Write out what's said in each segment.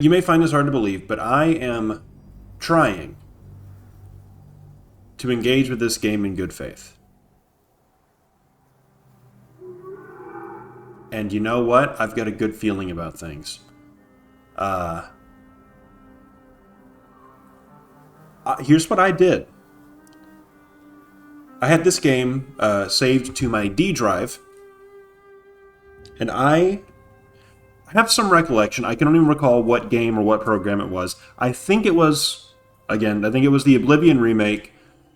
You may find this hard to believe, but I am trying to engage with this game in good faith. And you know what? I've got a good feeling about things. Here's what I did. I had this game saved to my D drive, and I have some recollection. I don't even recall what game or what program it was. I think it was, again, I think it was the Oblivion remake,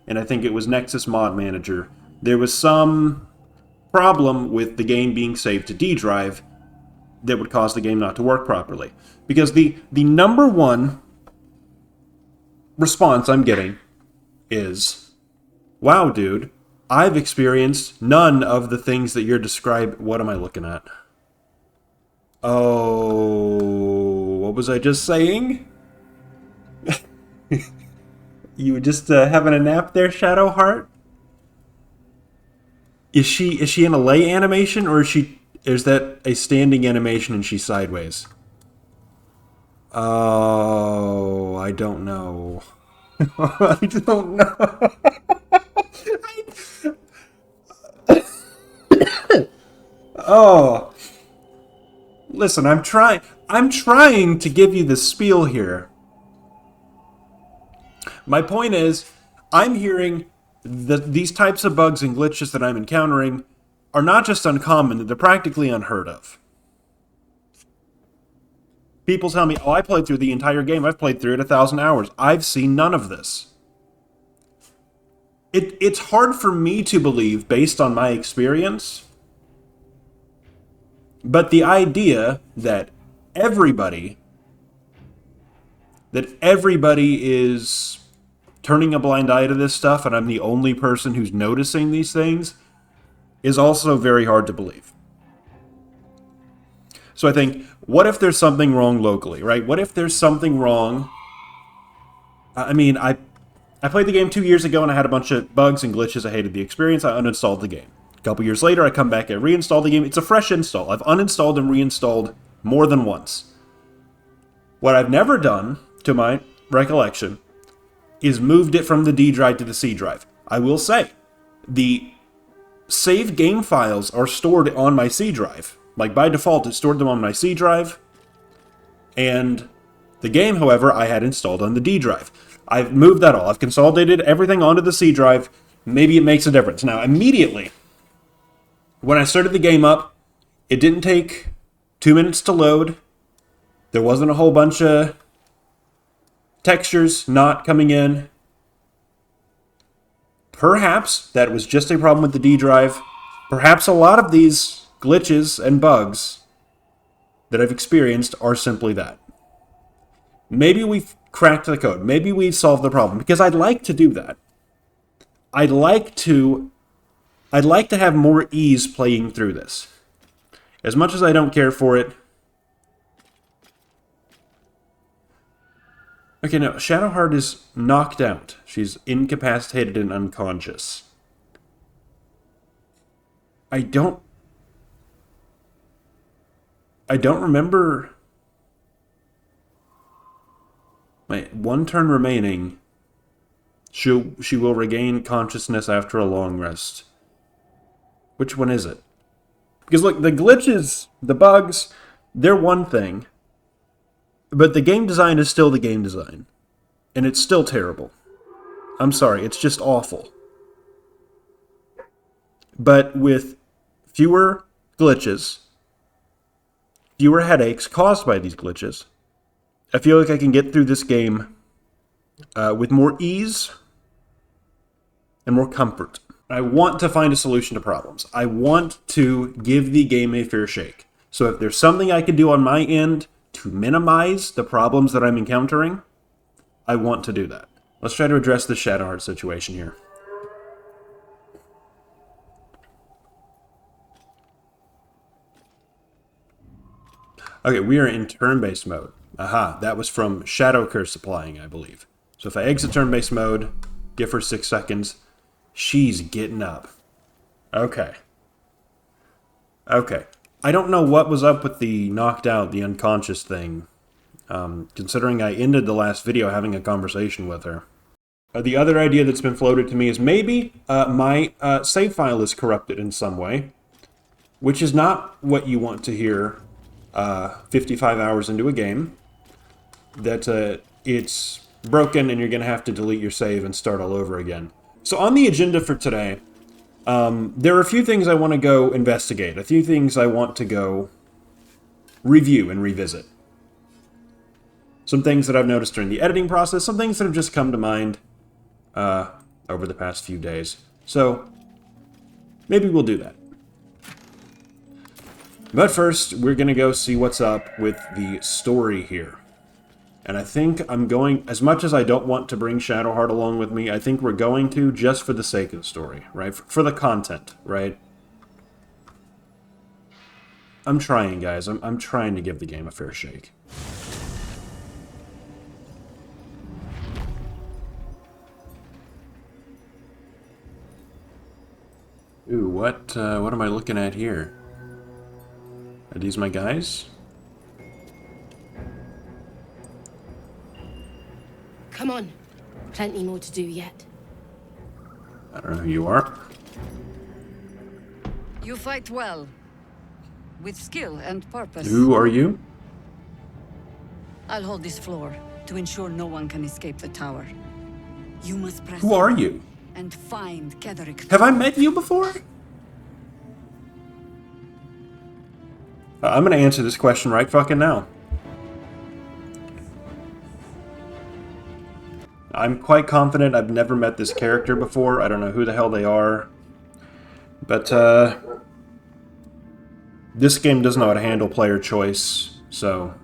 and I think it was Nexus Mod Manager. There was some problem with the game being saved to D drive that would cause the game not to work properly. Because the number one response I'm getting is, wow, dude, I've experienced none of the things that you're describing. What am I looking at? Oh, what was I just saying? You were just having a nap there, Shadowheart? Is she in a lay animation, or is that a standing animation and she's sideways? Oh, I don't know. I don't know. Oh. Listen, I'm trying to give you the spiel here. My point is, I'm hearing that these types of bugs and glitches that I'm encountering are not just uncommon, they're practically unheard of. People tell me, oh, I played through the entire game. I've played through it 1,000 hours. I've seen none of this. It's hard for me to believe based on my experience, but the idea that everybody is turning a blind eye to this stuff and I'm the only person who's noticing these things is also very hard to believe. So I think, what if there's something wrong locally, right? What if there's something wrong? I mean, I played the game 2 years ago and I had a bunch of bugs and glitches. I hated the experience. I uninstalled the game. A couple years later, I come back and reinstall the game. It's a fresh install. I've uninstalled and reinstalled more than once. What I've never done, to my recollection, is moved it from the D drive to the C drive. I will say, the save game files are stored on my C drive. Like, by default, it stored them on my C drive. And the game, however, I had installed on the D drive. I've moved that all. I've consolidated everything onto the C drive. Maybe it makes a difference. Now, immediately, when I started the game up, it didn't take 2 minutes to load. There wasn't a whole bunch of textures not coming in. Perhaps that was just a problem with the D drive. Perhaps a lot of these glitches and bugs that I've experienced are simply that. Maybe we've cracked the code. Maybe we've solved the problem, because I'd like to do that. I'd like to have more ease playing through this. As much as I don't care for it. Okay, no, Shadowheart is knocked out. She's incapacitated and unconscious. I don't remember. Wait, 1 turn remaining. She will regain consciousness after a long rest. Which one is it? Because look, the glitches, the bugs, they're one thing. But the game design is still the game design. And it's still terrible. I'm sorry, it's just awful. But with fewer glitches, fewer headaches caused by these glitches, I feel like I can get through this game with more ease and more comfort. I want to find a solution to problems. I want to give the game a fair shake. So if there's something I can do on my end to minimize the problems that I'm encountering, I want to do that. Let's try to address the Shadowheart situation here. Okay, we are in turn-based mode. Aha, that was from Shadow Curse applying, I believe. So if I exit turn-based mode, give her 6 seconds, she's getting up. Okay. Okay. I don't know what was up with the knocked out, the unconscious thing. considering I ended the last video having a conversation with her. The other idea that's been floated to me is maybe my save file is corrupted in some way, which is not what you want to hear 55 hours into a game, that it's broken and you're going to have to delete your save and start all over again. So on the agenda for today, there are a few things I want to go investigate, a few things I want to go review and revisit. Some things that I've noticed during the editing process, some things that have just come to mind over the past few days. So maybe we'll do that. But first, we're going to go see what's up with the story here. And I think I'm going, as much as I don't want to bring Shadowheart along with me, I think we're going to just for the sake of the story, right? For the content, right? I'm trying, guys. I'm trying to give the game a fair shake. Ooh, what am I looking at here? Are these my guys? Come on. Plenty more to do yet. I don't know who you are. You fight well. With skill and purpose. Who are you? I'll hold this floor to ensure no one can escape the tower. You must press Who are you? and find Ketherick. Have I met you before? I'm gonna answer this question right fucking now. I'm quite confident I've never met this character before. I don't know who the hell they are. But, this game doesn't know how to handle player choice, so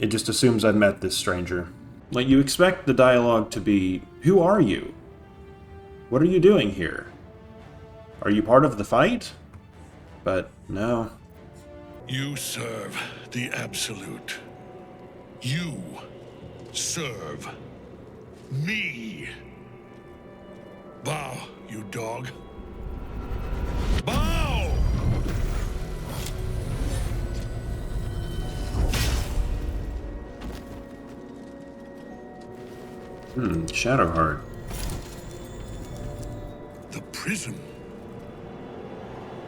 it just assumes I've met this stranger. Like, you expect the dialogue to be, who are you? What are you doing here? Are you part of the fight? But, no. You serve the Absolute. You serve me. Bow, you dog. Bow! Shadowheart. The Prism.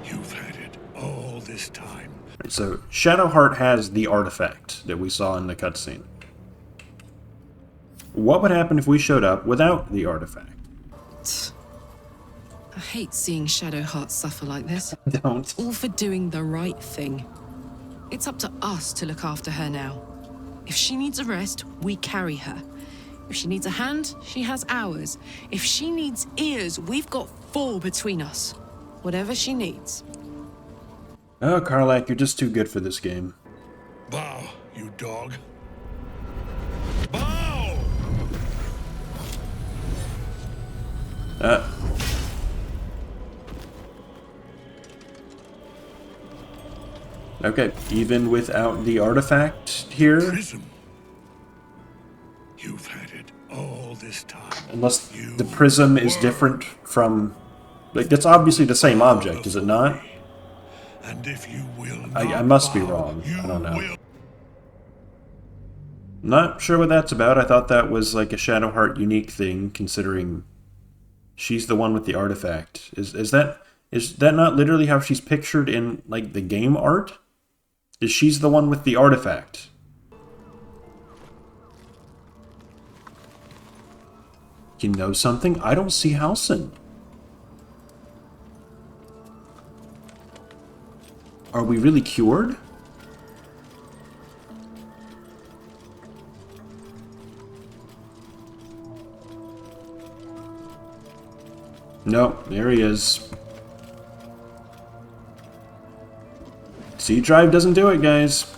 You've had it all this time. So, Shadowheart has the artifact that we saw in the cutscene. What would happen if we showed up without the artifact? I hate seeing Shadowheart suffer like this. Don't. All for doing the right thing. It's up to us to look after her now. If she needs a rest, we carry her. If she needs a hand, she has ours. If she needs ears, we've got 4 between us. Whatever she needs. Oh, Karlach, you're just too good for this game. Bow, you dog. Bow! Okay, even without the artifact here? Prism. You've had it all this time. Unless the prism is different from... Like, that's obviously the same object, is it not? And if you will I must be wrong. I don't know. Not sure what that's about. I thought that was like a Shadowheart unique thing, considering she's the one with the artifact. Is that not literally how she's pictured in, like, the game art? Is she's the one with the artifact? You know something? I don't see Halsin. Are we really cured? Nope, there he is. C drive doesn't do it, guys.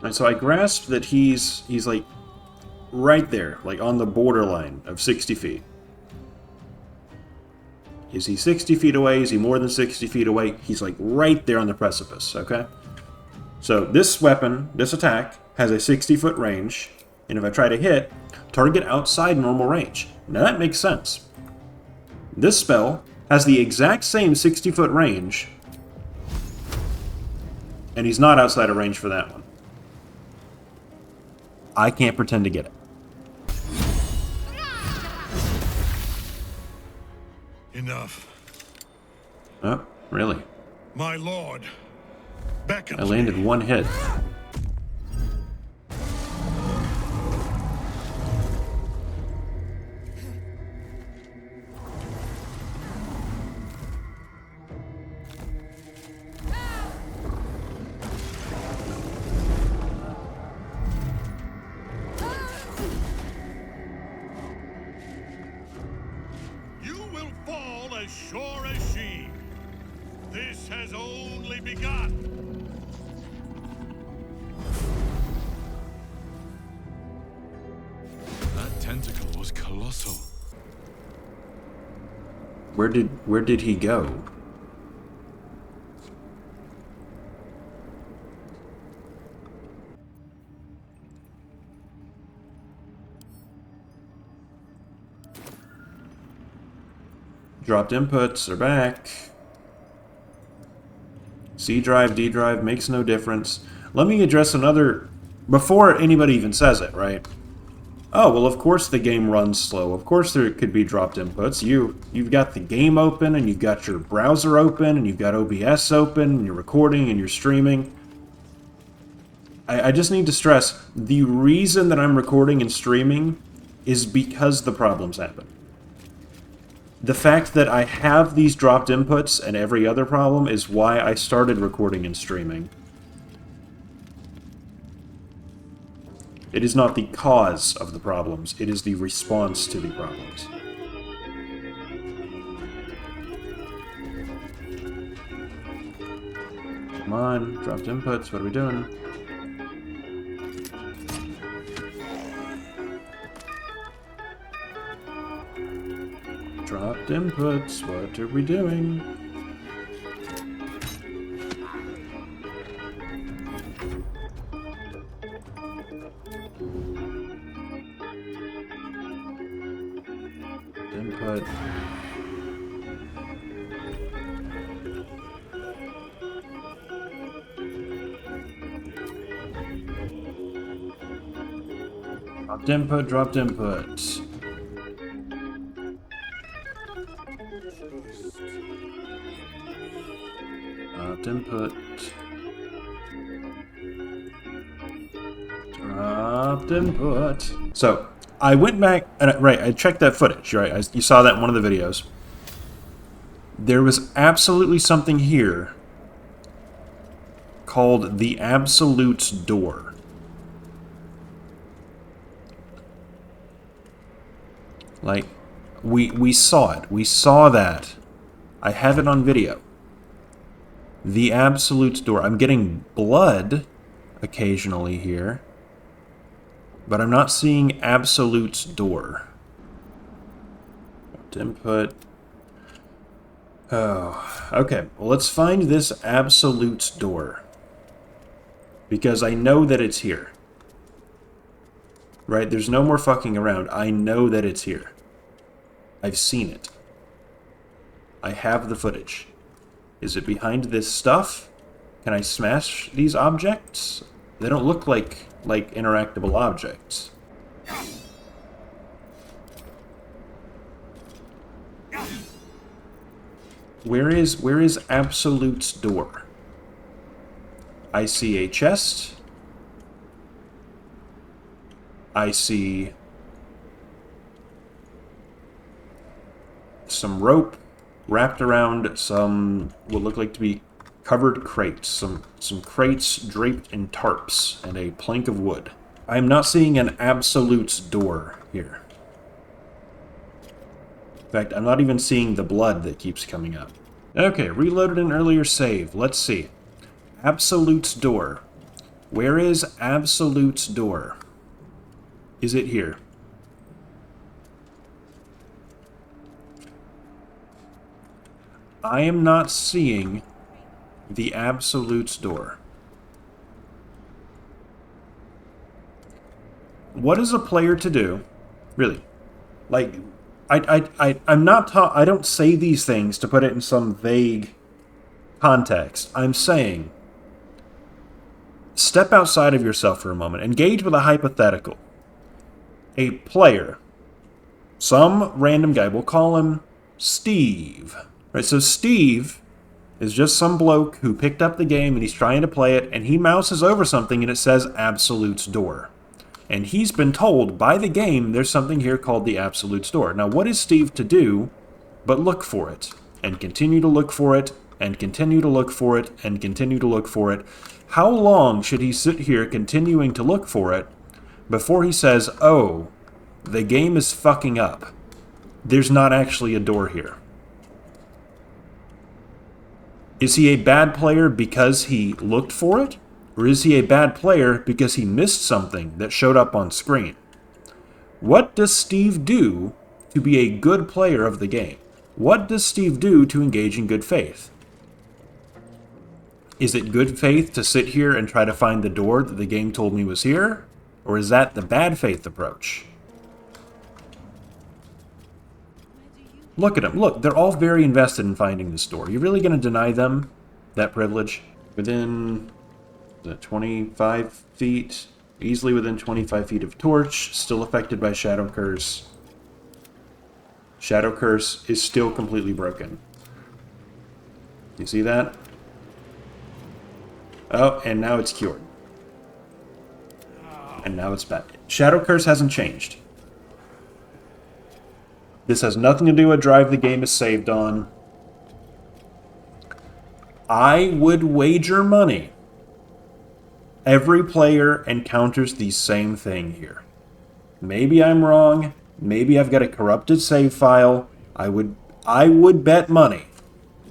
And so I grasp that he's like right there, like on the borderline of 60 feet. Is he 60 feet away? Is he more than 60 feet away? He's like right there on the precipice, okay? So this weapon, this attack, has a 60-foot range, and if I try to hit, target outside normal range. Now that makes sense. This spell has the exact same 60-foot range, And he's not outside of range for that one. I can't pretend to get it. Enough. Oh, really? My lord beckons I landed me. one hit. You will fall as sure as she. This has only begun. That tentacle was colossal. Where did he go? Dropped inputs are back. C drive, D drive, makes no difference. Let me address another... Before anybody even says it, right? Oh, well, of course the game runs slow. Of course there could be dropped inputs. You've got the game open, and you've got your browser open, and you've got OBS open, and you're recording, and you're streaming. I just need to stress, the reason that I'm recording and streaming is because the problems happen. The fact that I have these dropped inputs and every other problem is why I started recording and streaming. It is not the cause of the problems, it is the response to the problems. Come on, dropped inputs, what are we doing? Dropped inputs, what are we doing? Input. Dropped input, dropped input. Dropped input. Dropped input. So, I went back, and I checked that footage, right? You saw that in one of the videos. There was absolutely something here called the Absolute's Door. Like, we saw it. We saw that. I have it on video. The Absolute's Door. I'm getting blood occasionally here, but I'm not seeing Absolute's Door. Input. Oh, okay. Well, let's find this Absolute's Door, because I know that it's here. Right? There's no more fucking around. I know that it's here. I've seen it. I have the footage. Is it behind this stuff? Can I smash these objects? They don't look like interactable objects. Where is Absolute's Door? I see a chest. I see some rope wrapped around some what look like to be covered crates. Some crates draped in tarps and a plank of wood. I am not seeing an Absolute's Door here. In fact, I'm not even seeing the blood that keeps coming up. Okay, reloaded an earlier save. Let's see. Absolute's Door. Where is Absolute's Door? Is it here? I am not seeing the Absolute's Door. What is a player to do? Really? Like, I'm not taught. I don't say these things to put it in some vague context. I'm saying, step outside of yourself for a moment. Engage with a hypothetical. A player, some random guy, we'll call him Steve. Right, so Steve is just some bloke who picked up the game and he's trying to play it, and he mouses over something and it says Absolute's Door. And he's been told by the game there's something here called the Absolute's Door. Now, what is Steve to do but look for it, and continue to look for it, and continue to look for it, and continue to look for it? How long should he sit here continuing to look for it before he says, oh, the game is fucking up. There's not actually a door here? Is he a bad player because he looked for it? Or is he a bad player because he missed something that showed up on screen? What does Steve do to be a good player of the game? What does Steve do to engage in good faith? Is it good faith to sit here and try to find the door that the game told me was here? Or is that the bad faith approach? Look at them. Look, they're all very invested in finding this door. You're really going to deny them that privilege? Within 25 feet? Easily within 25 feet of torch. Still affected by Shadow Curse. Shadow Curse is still completely broken. You see that? Oh, and now it's cured. And now it's back. Shadow Curse hasn't changed. This has nothing to do with drive the game is saved on. I would wager money every player encounters the same thing here. Maybe I'm wrong. Maybe I've got a corrupted save file. I would bet money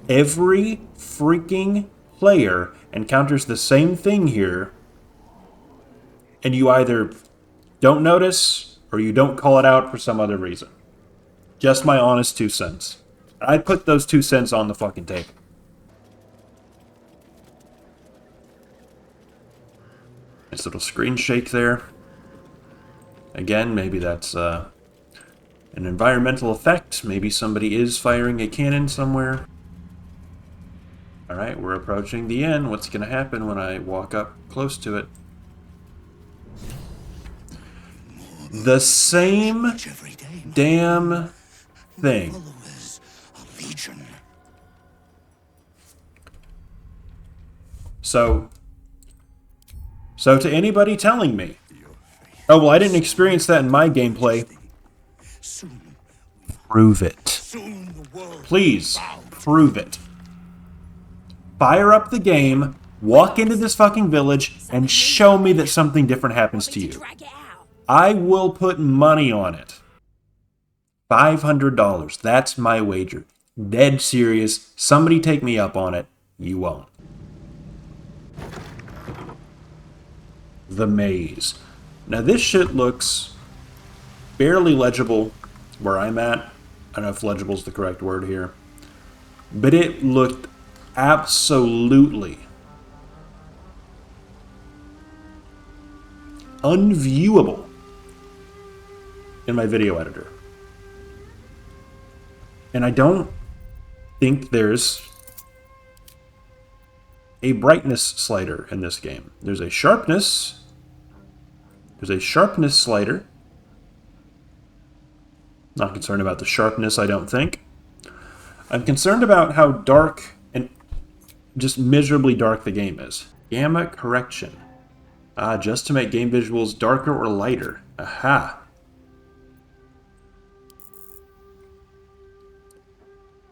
every freaking player encounters the same thing here, and you either don't notice or you don't call it out for some other reason. Just my honest 2 cents. I'd put those 2 cents on the fucking table. Nice little screen shake there. Again, maybe that's an environmental effect. Maybe somebody is firing a cannon somewhere. Alright, we're approaching the end. What's going to happen when I walk up close to it? The same damn thing. So to anybody telling me, oh, well, I didn't experience that in my gameplay, prove it. Please, prove it. Fire up the game, walk into this fucking village, and show me that something different happens to you. I will put money on it. $500. That's my wager. Dead serious. Somebody take me up on it. You won't. The maze. Now this shit looks barely legible where I'm at. I don't know if legible is the correct word here. But it looked absolutely unviewable in my video editor. And I don't think there's a brightness slider in this game. There's a sharpness. There's a sharpness slider. Not concerned about the sharpness, I don't think. I'm concerned about how dark and just miserably dark the game is. Gamma correction. Just to make game visuals darker or lighter. Aha.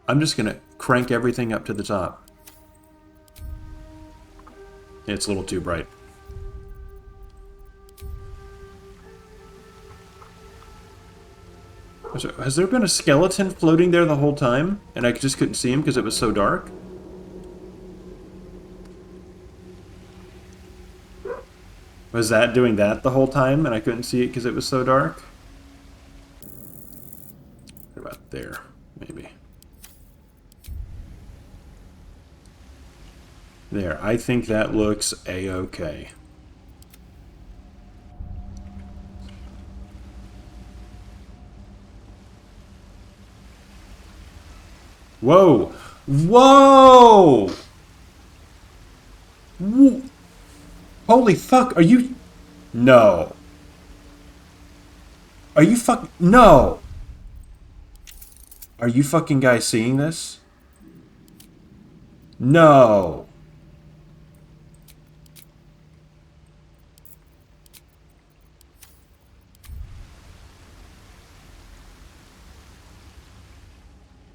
I'm just going to crank everything up to the top. It's a little too bright. Has there been a skeleton floating there the whole time, and I just couldn't see him because it was so dark? Was that doing that the whole time, and I couldn't see it because it was so dark? What about there, maybe? There, I think that looks a-okay. Whoa! Whoa! Holy fuck, are you... No. Are you fuck... No! Are you fucking guys seeing this? No!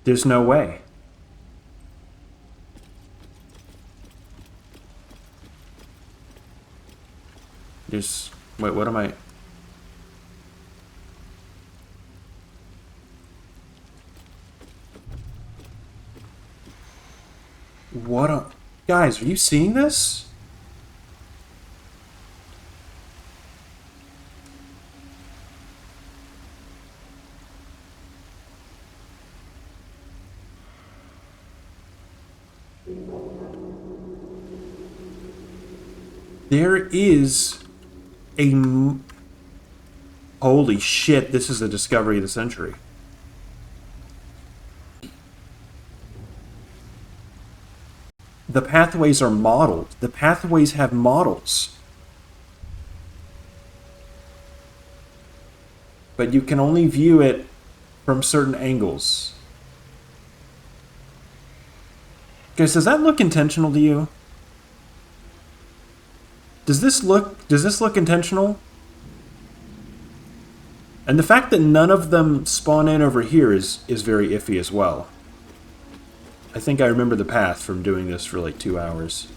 There's no way. There's... Wait, what am I... What a... Guys, are you seeing this? There is a... Holy shit, this is the discovery of the century. The pathways are modeled. The pathways have models. But you can only view it from certain angles. Guys, does that look intentional to you? Does this look intentional? And the fact that none of them spawn in over here is very iffy as well. I think I remember the path from doing this for like 2 hours.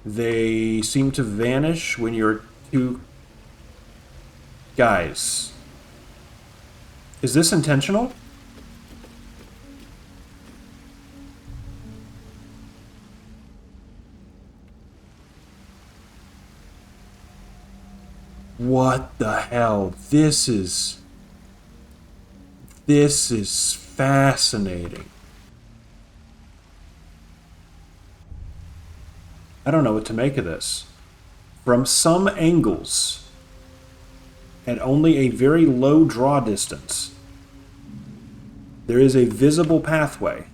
They seem to vanish when you're too... Guys. Is this intentional? What the hell? This is fascinating. I don't know what to make of this. From some angles, at only a very low draw distance, there is a visible pathway.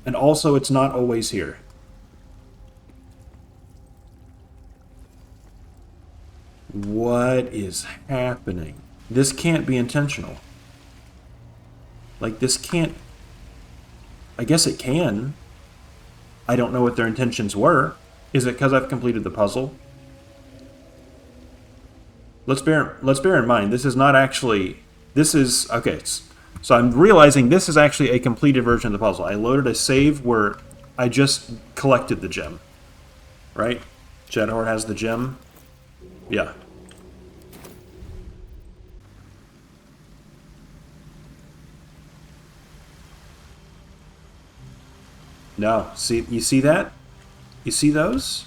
And also, it's not always here. What is happening? This can't be intentional. Like, this can't... I guess it can. I don't know what their intentions were. Is it because I've completed the puzzle? Let's bear in mind, this is not actually... This is... Okay, so I'm realizing this is actually a completed version of the puzzle. I loaded a save where I just collected the gem. Right? Jedhor has the gem. Yeah. No. See, you see that? You see those?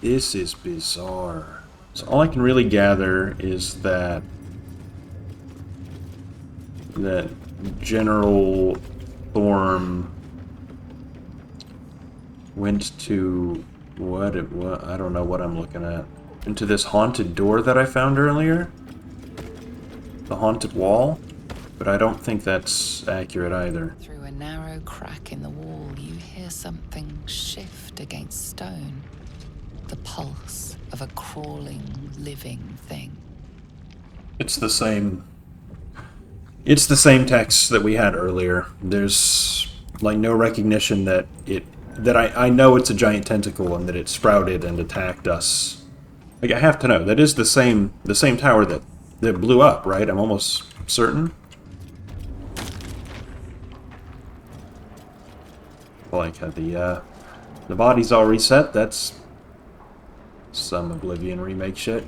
This is bizarre. So all I can really gather is that General Thorm went to what I don't know what I'm looking at. Into this haunted door that I found earlier. The haunted wall, but I don't think that's accurate either. Through a narrow crack in the wall, you hear something shift against stone. The pulse of a crawling, living thing. It's the same text that we had earlier. There's like no recognition that I know it's a giant tentacle and that it sprouted and attacked us. Like, I have to know, that is the same tower that blew up, right? I'm almost certain. Like, the body's all reset. That's some Oblivion remake shit.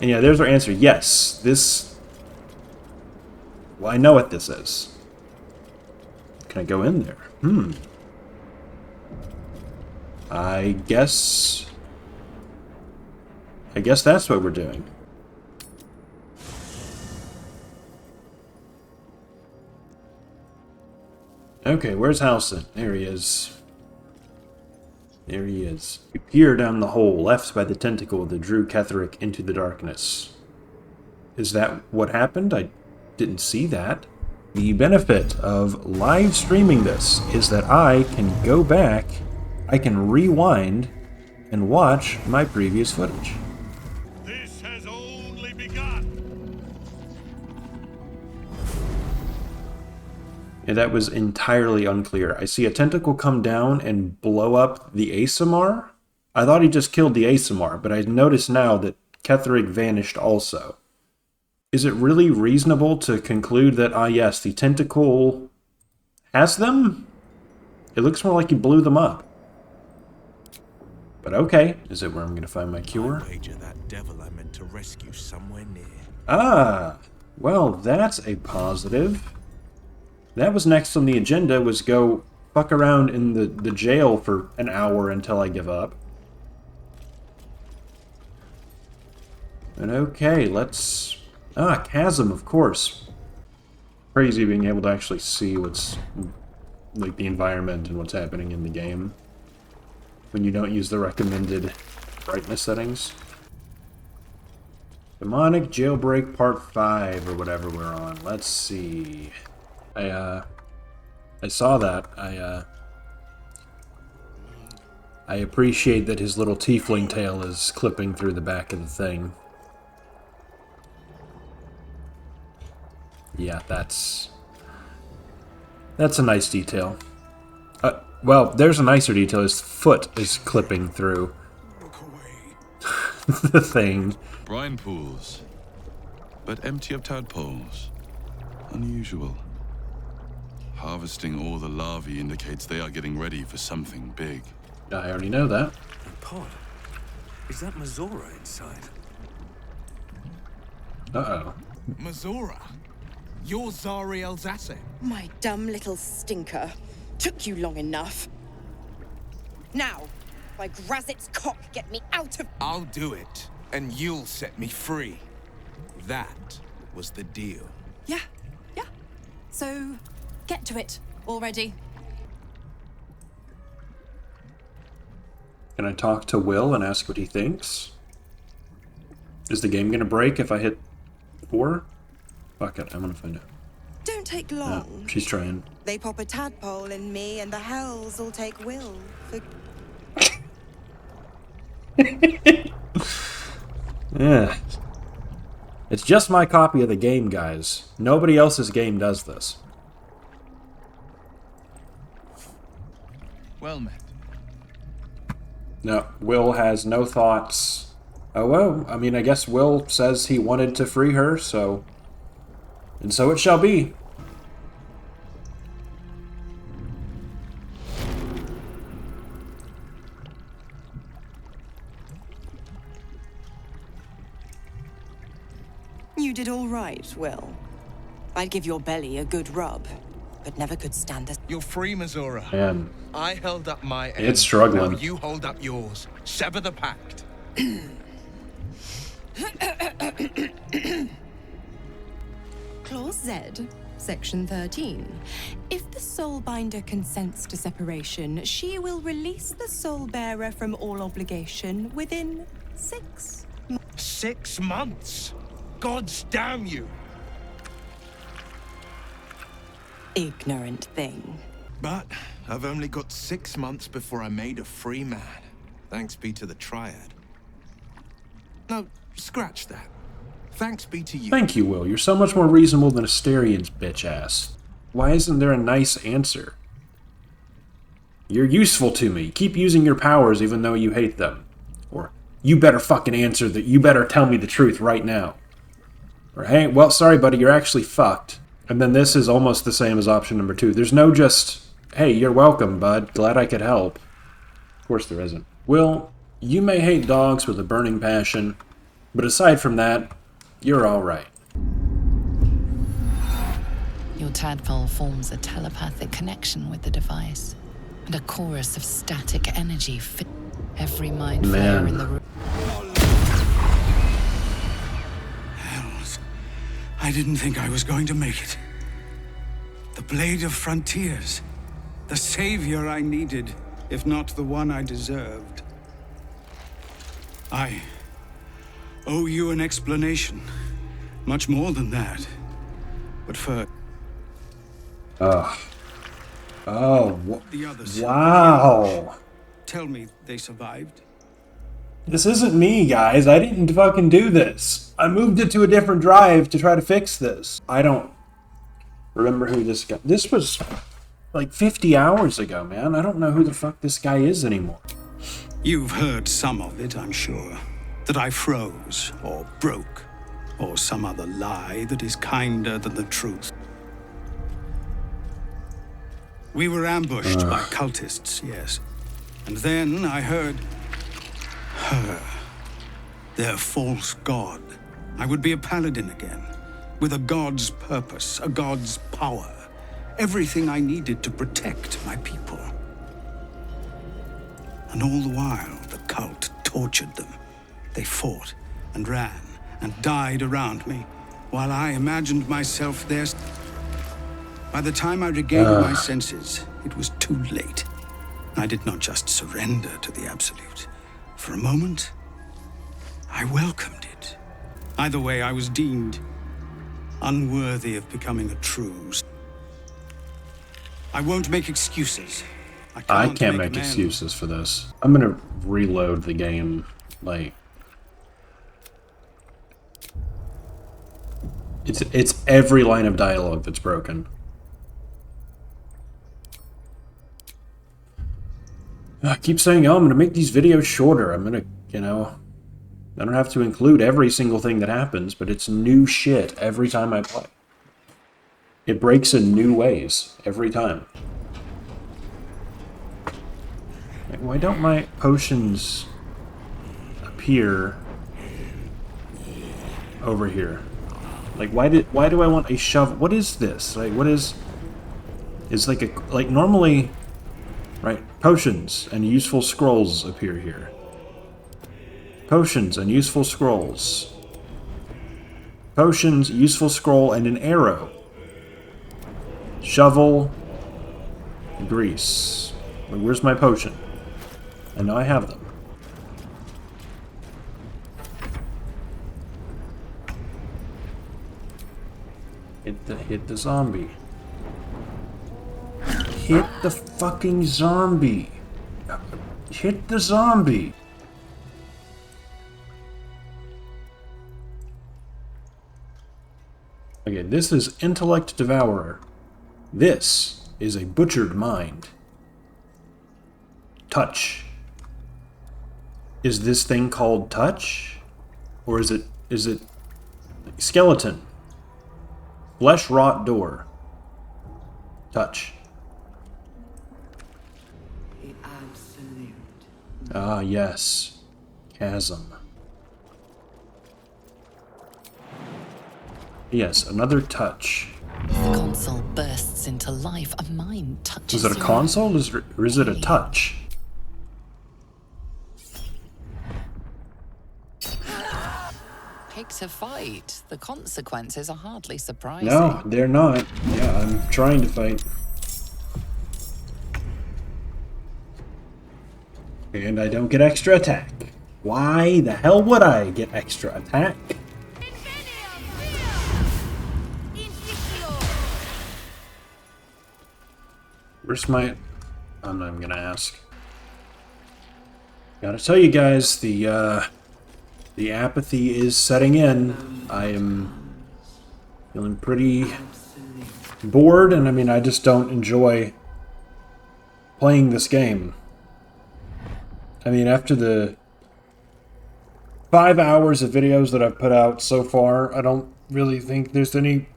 And yeah, there's our answer. Yes, this... Well, I know what this is. Can I go in there? I guess that's what we're doing. Okay, where's Halsin? There he is. There he is. You peer down the hole left by the tentacle that drew Ketherick into the darkness. Is that what happened? I didn't see that. The benefit of live streaming this is that I can go back, I can rewind, and watch my previous footage. This has only begun. And that was entirely unclear. I see a tentacle come down and blow up the Aasimar. I thought he just killed the Aasimar, but I notice now that Ketherick vanished also. Is it really reasonable to conclude that, yes, the tentacle has them? It looks more like he blew them up. But okay, is it where I'm going to find my cure? I wager that devil I meant to rescue somewhere near. Ah, well, that's a positive. That was next on the agenda, was go fuck around in the jail for an hour until I give up. And okay, let's... chasm, of course. Crazy being able to actually see what's... like, the environment and what's happening in the game when you don't use the recommended brightness settings. Demonic Jailbreak Part 5, or whatever we're on. Let's see... I saw that. I appreciate that his little tiefling tail is clipping through the back of the thing. Yeah, that's a nice detail. Well, there's a nicer detail. His foot is clipping through the thing. Brine pools, but empty of tadpoles. Unusual. Harvesting all the larvae indicates they are getting ready for something big. I already know that. A pod? Is that Mazora inside? Uh-oh. Mazora? You're Zariel's asset. My dumb little stinker. Took you long enough. Now, by Grazit's cock, get me out of... I'll do it, and you'll set me free. That was the deal. Yeah. So, get to it already. Can I talk to Wyll and ask what he thinks? Is the game gonna break if I hit 4? Fuck it, I'm gonna find out. Don't take long. She's trying. They pop a tadpole in me and the hells will take Wyll for... Yeah. It's just my copy of the game, guys. Nobody else's game does this. Well met. No, Wyll has no thoughts. Oh, well, I mean, I guess Wyll says he wanted to free her, so... And so it shall be. You did all right, Wyll. I'd give your belly a good rub, but never could stand a... You're free, Mazora. Man, I held up my end. it's struggling. Now you hold up yours. Sever the pact. Clause Z, Section 13. If the Soulbinder consents to separation, she will release the Soulbearer from all obligation within 6 months. 6 months? Gods damn you! Ignorant thing. But I've only got 6 months before I'm made a free man. Thanks be to the Triad. No, scratch that. Thanks be to you. Thank you, Wyll. You're so much more reasonable than Asterian's bitch ass. Why isn't there a nice answer? You're useful to me. Keep using your powers even though you hate them. Or, you better fucking answer that. You better tell me the truth right now. Or, hey, well, sorry, buddy, you're actually fucked. And then this is almost the same as option number 2. There's no just, hey, you're welcome, bud. Glad I could help. Of course there isn't. Wyll, you may hate dogs with a burning passion, but aside from that, you're alright. Your tadpole forms a telepathic connection with the device, and a chorus of static energy fills every mind flare in the room. Hells. I didn't think I was going to make it. The Blade of Frontiers. The savior I needed. if not the one I deserved. I owe you an explanation. Much more than that. But first... Oh, the others. wow. Tell me they survived. This isn't me, guys. I didn't fucking do this. I moved it to a different drive to try to fix this. I don't remember who this guy... This was like 50 hours ago, man. I don't know who the fuck this guy is anymore. You've heard some of it, I'm sure. That I froze, or broke, or some other lie that is kinder than the truth. We were ambushed by cultists, yes. And then I heard... her. Their false god. I would be a paladin again. With a god's purpose, a god's power. Everything I needed to protect my people. And all the while, the cult tortured them. They fought and ran and died around me, while I imagined myself theirs. By the time I regained my senses, it was too late. I did not just surrender to the Absolute. For a moment, I welcomed it. Either way, I was deemed unworthy of becoming a true. I won't make excuses. I can't make excuses for this. I'm gonna reload the game, like... It's every line of dialogue that's broken. I keep saying, oh, I'm gonna make these videos shorter. I'm gonna, you know... I don't have to include every single thing that happens, but it's new shit every time I play. It breaks in new ways every time. Like, why don't my potions appear over here? Like, why do I want a shovel? What is this? Like, what is... It's like a... Like, normally... Right? Potions and useful scrolls appear here. Potions and useful scrolls. Potions, useful scroll, and an arrow. Shovel. Grease. Where's my potion? I know I have them. Hit the zombie. Hit the fucking zombie. Hit the zombie. Okay, this is Intellect Devourer. This is a Butchered Mind. Touch. Is this thing called touch? Or is it skeleton? Flesh rot door. Touch. The Absolute. Ah, yes. Chasm. Yes, another touch. The console bursts into life. A mind touches. Is it a console or is it a touch? Pick to fight. The consequences are hardly surprising. No, they're not. Yeah, I'm trying to fight. And I don't get extra attack. Why the hell would I get extra attack? Where's my... I'm not even gonna ask. Gotta tell you guys, the apathy is setting in. I am feeling pretty bored, and I mean, I just don't enjoy playing this game. I mean, after the 5 hours of videos that I've put out so far, I don't really think there's any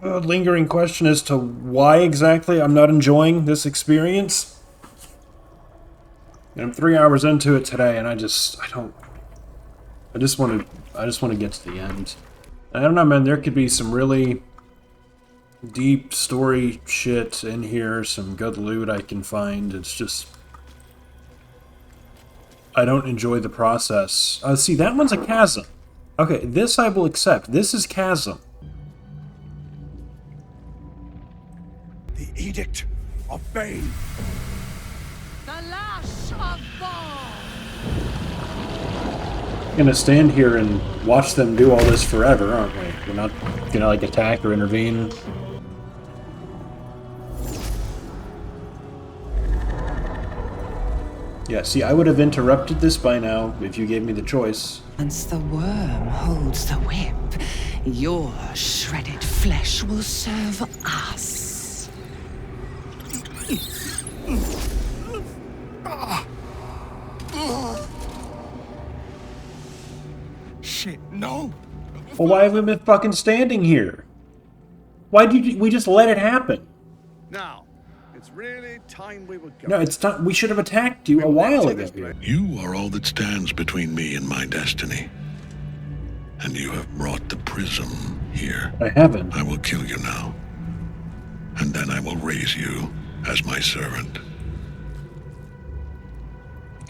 lingering question as to why exactly I'm not enjoying this experience. And I'm 3 hours into it today, and I just want to get to the end. I don't know, man. There could be some really deep story shit in here, some good loot I can find. It's just I don't enjoy the process. See, that one's a chasm. Okay, this I will accept. This is chasm. The Edict of Bane. The lash of Baal! Gonna stand here and watch them do all this forever, aren't we? We're not gonna, like, attack or intervene. Yeah, see, I would have interrupted this by now if you gave me the choice. Once the worm holds the whip, your shredded flesh will serve us. Shit, no! Well, why have we been fucking standing here? Why did we just let it happen? Now, it's really time we were going. No, it's not. We should have attacked you a while ago. You are all that stands between me and my destiny. And you have brought the prism here. I haven't. I will kill you now. And then I will raise you as my servant.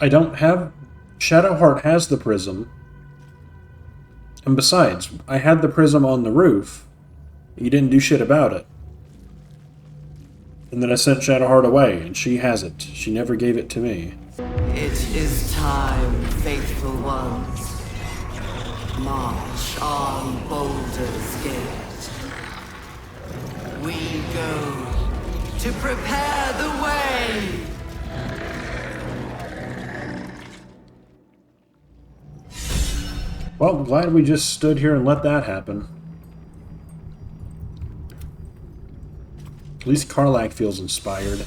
I don't have... Shadowheart has the prism. And besides, I had the prism on the roof. You didn't do shit about it. And then I sent Shadowheart away, and she has it. She never gave it to me. It is time, faithful ones. March on Baldur's Gate. We go to prepare the way. Well, I'm glad we just stood here and let that happen. At least Karlach feels inspired.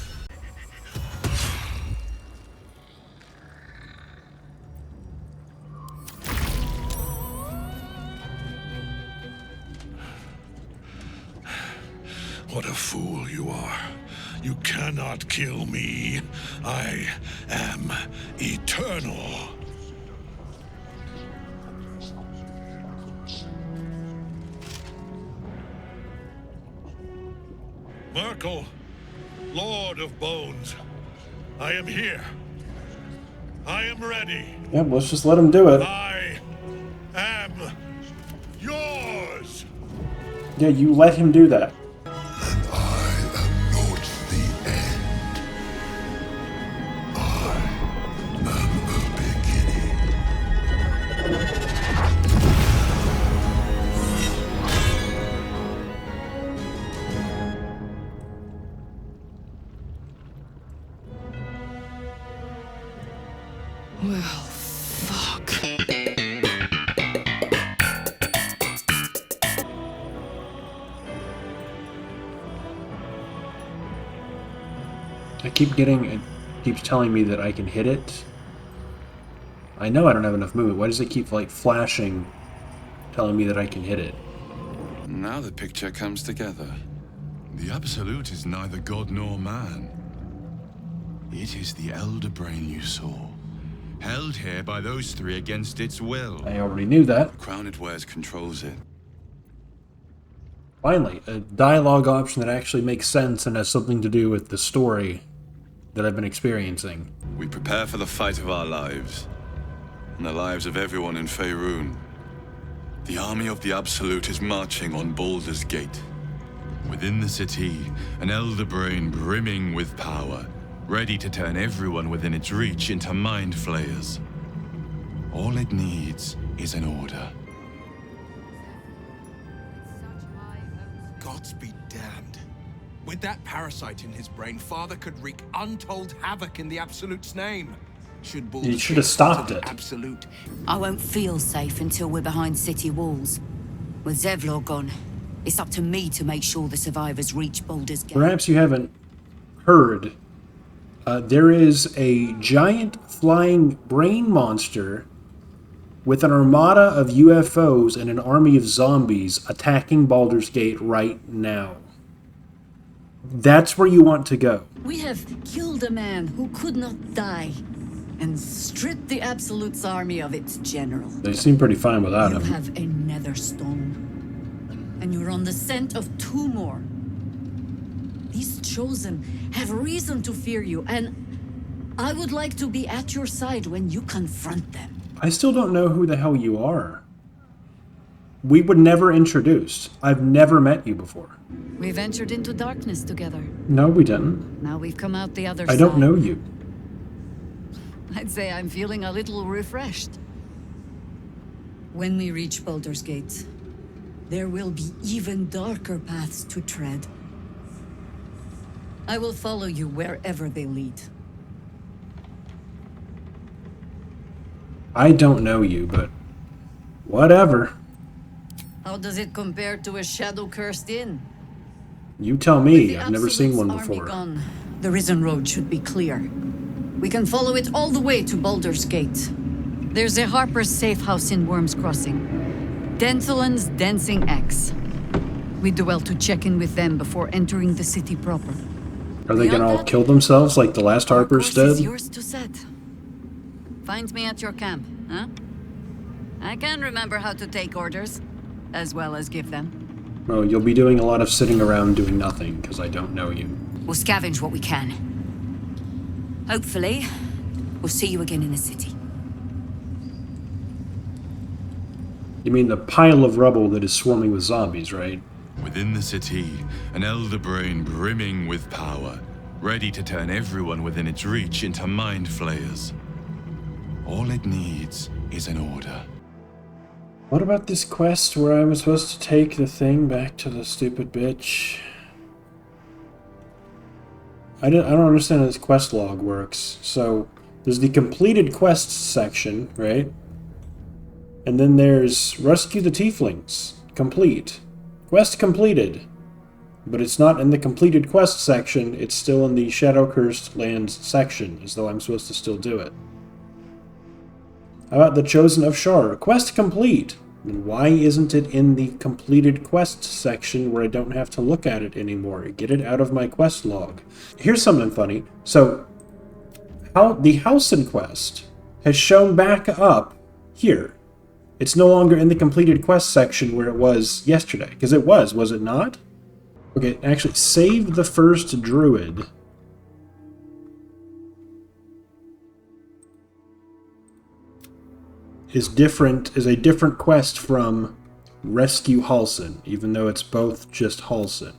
What a fool you are. You cannot kill me. I am eternal. Merkel, Lord of Bones, I am here. I am ready. Yep, let's just let him do it. I am yours. Yeah, you let him do that. Well, fuck. I keep getting... It keeps telling me that I can hit it. I know I don't have enough movement. Why does it keep, like, flashing, telling me that I can hit it? Now the picture comes together. The Absolute is neither god nor man. It is the Elder Brain you saw, held here by those three against its will. I already knew that. The crown it wears controls it. Finally, a dialogue option that actually makes sense and has something to do with the story that I've been experiencing. We prepare for the fight of our lives, and the lives of everyone in Faerun. The army of the Absolute is marching on Baldur's Gate. Within the city, an Elder Brain brimming with power, ready to turn everyone within its reach into mind flayers. All it needs is an order. Gods be damned. With that parasite in his brain, Father could wreak untold havoc in the Absolute's name. You should have stopped it. Absolute. I won't feel safe until we're behind city walls. With Zevlor gone, it's up to me to make sure the survivors reach Baldur's Gate. Perhaps you haven't heard. There is a giant flying brain monster with an armada of UFOs and an army of zombies attacking Baldur's Gate right now. That's where you want to go. We have killed a man who could not die and stripped the Absolute's army of its general. They seem pretty fine without him. You have a Netherstone, and you're on the scent of two more. These Chosen have reason to fear you, and I would like to be at your side when you confront them. I still don't know who the hell you are. We were never introduced. I've never met you before. We ventured into darkness together. No, we didn't. Now we've come out the other side. I don't know you. I'd say I'm feeling a little refreshed. When we reach Baldur's Gate, there will be even darker paths to tread. I will follow you wherever they lead. I don't know you, but whatever. How does it compare to a shadow-cursed inn? You tell me. I've never seen one before. Gone, the Risen Road should be clear. We can follow it all the way to Baldur's Gate. There's a Harper's safe house in Worm's Crossing. Denthelin's Dancing Axe. We do well to check in with them before entering the city proper. Are they gonna all kill themselves like the last Harpers did? It's yours to set. Find me at your camp, huh? I can remember how to take orders, as well as give them. Oh, you'll be doing a lot of sitting around doing nothing, because I don't know you. We'll scavenge what we can. Hopefully, we'll see you again in the city. You mean the pile of rubble that is swarming with zombies, right? Within the city, an elder brain brimming with power, ready to turn everyone within its reach into mind flayers. All it needs is an order. What about this quest where I was supposed to take the thing back to the stupid bitch? I don't understand how this quest log works. So, there's the completed quests section, right? And then there's rescue the tieflings. Complete. Quest completed. But it's not in the completed quest section, it's still in the Shadow-Cursed Lands section, as though I'm supposed to still do it. How about the Chosen of Shar? Quest complete! And why isn't it in the completed quest section where I don't have to look at it anymore? Get it out of my quest log. Here's something funny. So, the Halcyon quest has shown back up here. It's no longer in the completed quest section where it was yesterday. Because it was it not? Okay, actually, save the first druid. Is a different quest from Rescue Halcyon, even though it's both just Halcyon.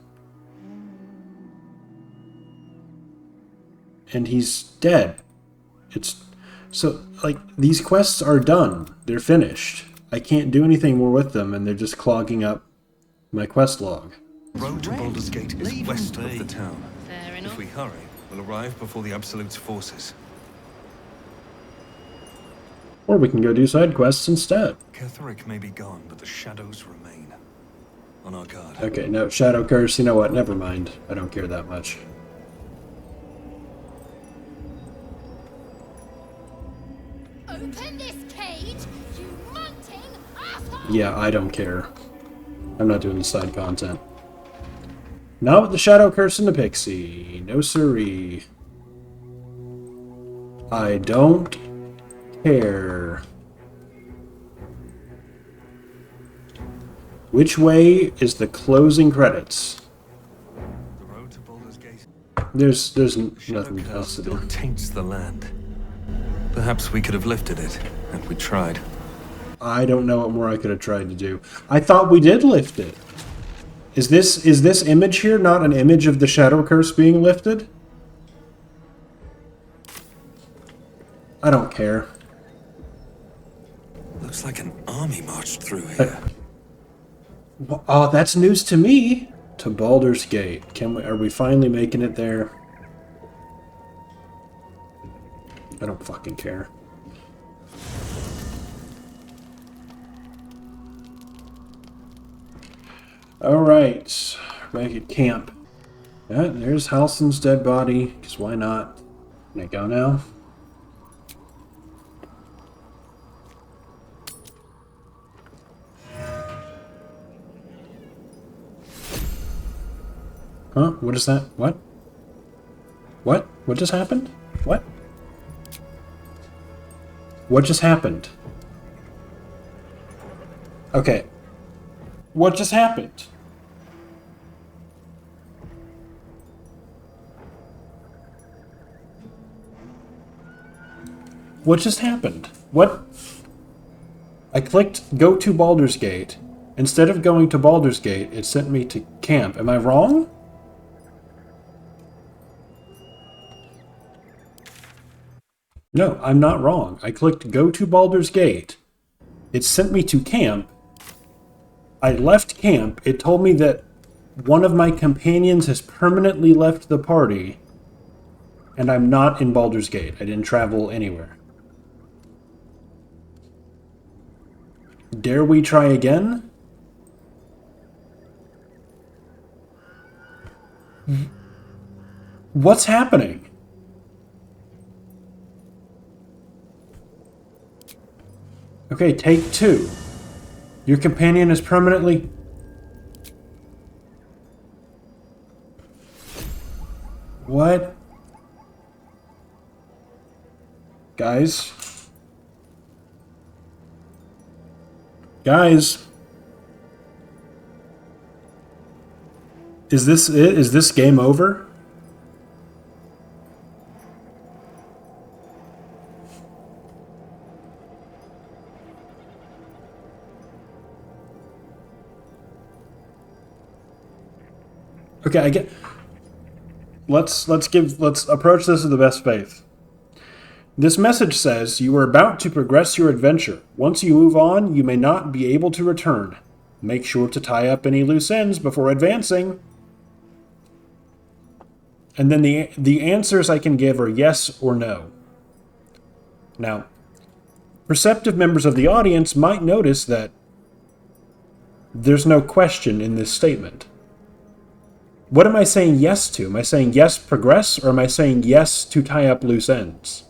And he's dead. So, like, these quests are done. They're finished. I can't do anything more with them, and they're just clogging up my quest log. The road to Baldur's Gate is west of the town. If we hurry, we'll arrive before the Absolute's forces. Or we can go do side quests instead. Ketheric may be gone, but the shadows remain. On our guard. Okay, no, Shadow Curse, you know what, never mind. I don't care that much. Open this cage, you munting asshole! Yeah, I don't care. I'm not doing the side content. Not with the Shadow Curse and the Pixie. No siree. I don't care. Which way is the closing credits? The road to Baldur's Gate. There's nothing else to do. Still taints the land. Perhaps we could have lifted it, and we tried. I don't know what more I could have tried to do. I thought we did lift it. Is this image here not an image of the Shadow Curse being lifted? I don't care. Looks like an army marched through here. Oh, that's news to me. To Baldur's Gate. Are we finally making it there? I don't fucking care. Alright. Back at camp. Yeah, there's Halcyon's dead body, because why not? Can I go now? Huh? What is that? What? What? What just happened? What? What just happened? Okay. What just happened? What just happened? What? I clicked go to Baldur's Gate. Instead of going to Baldur's Gate, it sent me to camp. Am I wrong? No, I'm not wrong. I clicked go to Baldur's Gate. It sent me to camp. I left camp. It told me that one of my companions has permanently left the party. And I'm not in Baldur's Gate. I didn't travel anywhere. Dare we try again? What's happening? Okay, take 2. Your companion is permanently... What? Guys? Guys? Is this it? Is this game over? Okay, I get. Let's approach this with the best faith. This message says you are about to progress your adventure. Once you move on, you may not be able to return. Make sure to tie up any loose ends before advancing. And then the answers I can give are yes or no. Now, perceptive members of the audience might notice that there's no question in this statement. What am I saying yes to? Am I saying yes, progress, or am I saying yes to tie up loose ends?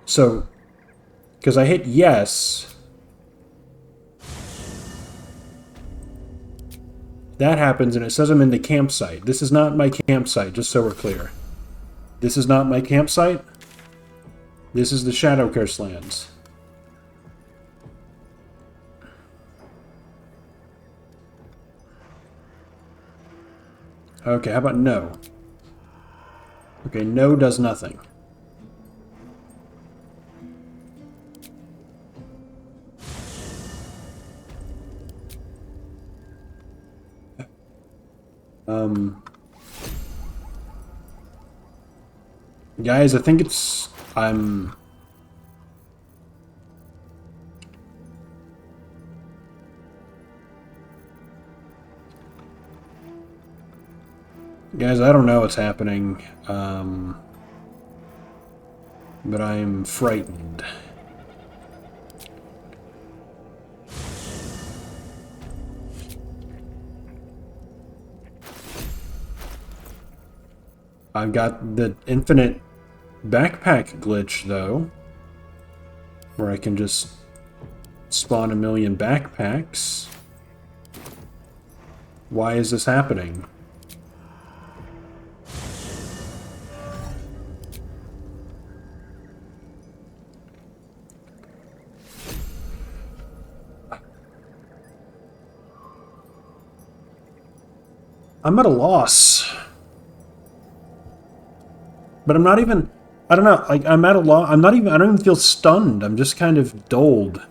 So, because I hit yes, that happens and it says I'm in the campsite. This is not my campsite, just so we're clear. This is not my campsite. This is the Shadow Curse lands. Okay, how about no? Okay, no does nothing. Guys, I think it's... Guys, I don't know what's happening, but I'm frightened. I've got the infinite backpack glitch, though, where I can just spawn a million backpacks. Why is this happening? I'm at a loss. But I'm not even... I don't know. Like, I'm at a loss. I'm not even... I don't even feel stunned. I'm just kind of dulled.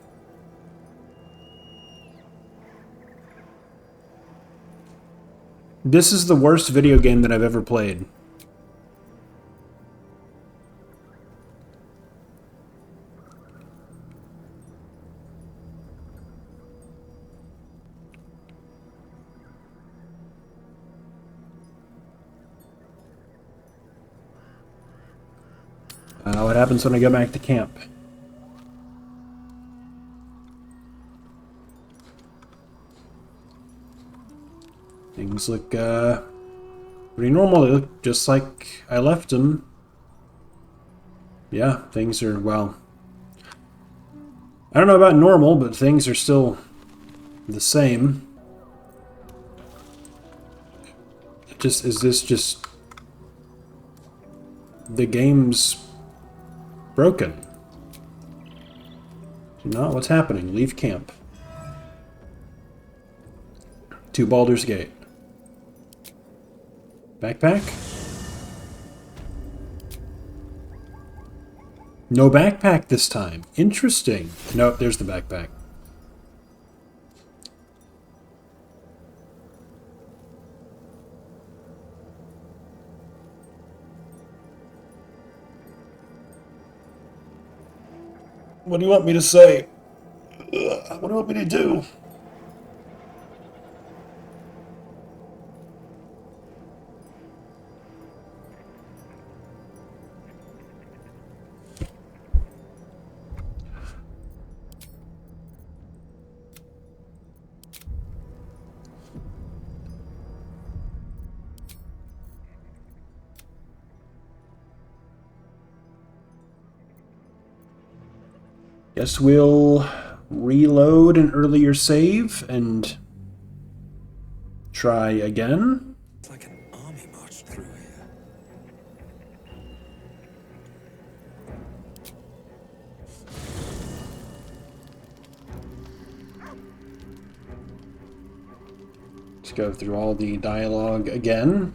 This is the worst video game that I've ever played. What happens when I go back to camp? Things look pretty normal. They look just like I left them. Yeah, things are, well... I don't know about normal, but things are still the same. Just, is this just... the game's broken? No, what's happening? Leave camp. To Baldur's Gate. Backpack? No backpack this time. Interesting. Nope, there's the backpack. What do you want me to say? What do you want me to do? Guess we'll reload an earlier save and try again. It's like an army marched through here. Let's go through all the dialogue again.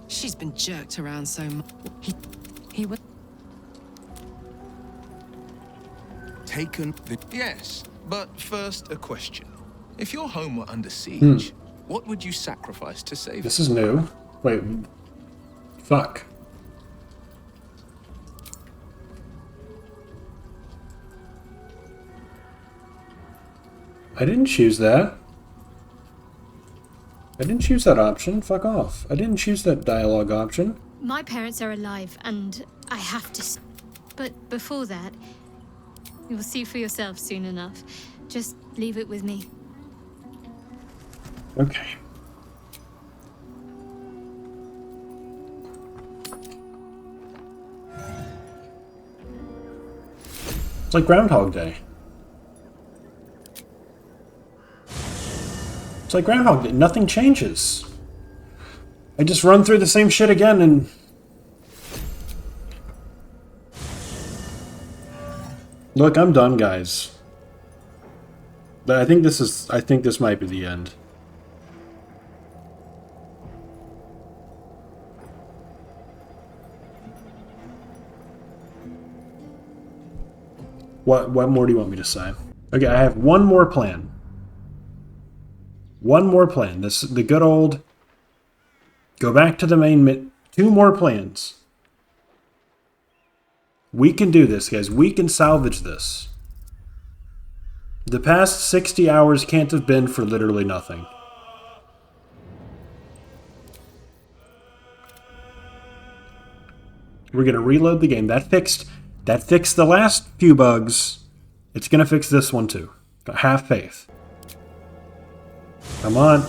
She's been jerked around so much. He was... Taken the... Yes, but first a question. If your home were under siege, what would you sacrifice to save it? This is new. Wait. Fuck. I didn't choose that. I didn't choose that option. Fuck off. I didn't choose that dialogue option. My parents are alive, and I have to... But before that, you will see for yourself soon enough. Just leave it with me. Okay. It's like Groundhog Day. It's like Groundhog Day. Nothing changes. I just run through the same shit again and... Look, I'm done, guys. But I think this might be the end. What more do you want me to say? Okay, I have one more plan. One more plan. This the good old go back to the main 2 more plans. We can do this, guys. We can salvage this. The past 60 hours can't have been for literally nothing. We're going to reload the game. That fixed the last few bugs. It's going to fix this one too. Have faith. Come on.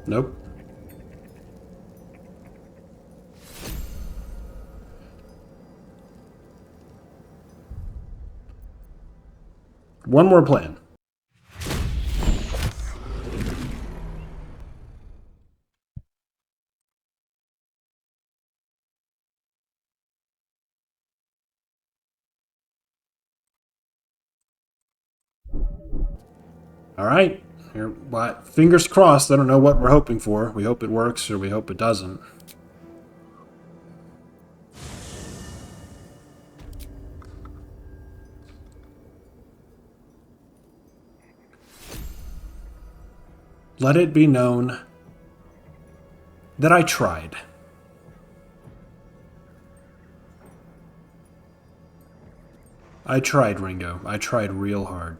Nope. One more plan. All right. Here, well, fingers crossed. I don't know what we're hoping for. We hope it works or we hope it doesn't. Let it be known that I tried. I tried, Ringo. I tried real hard.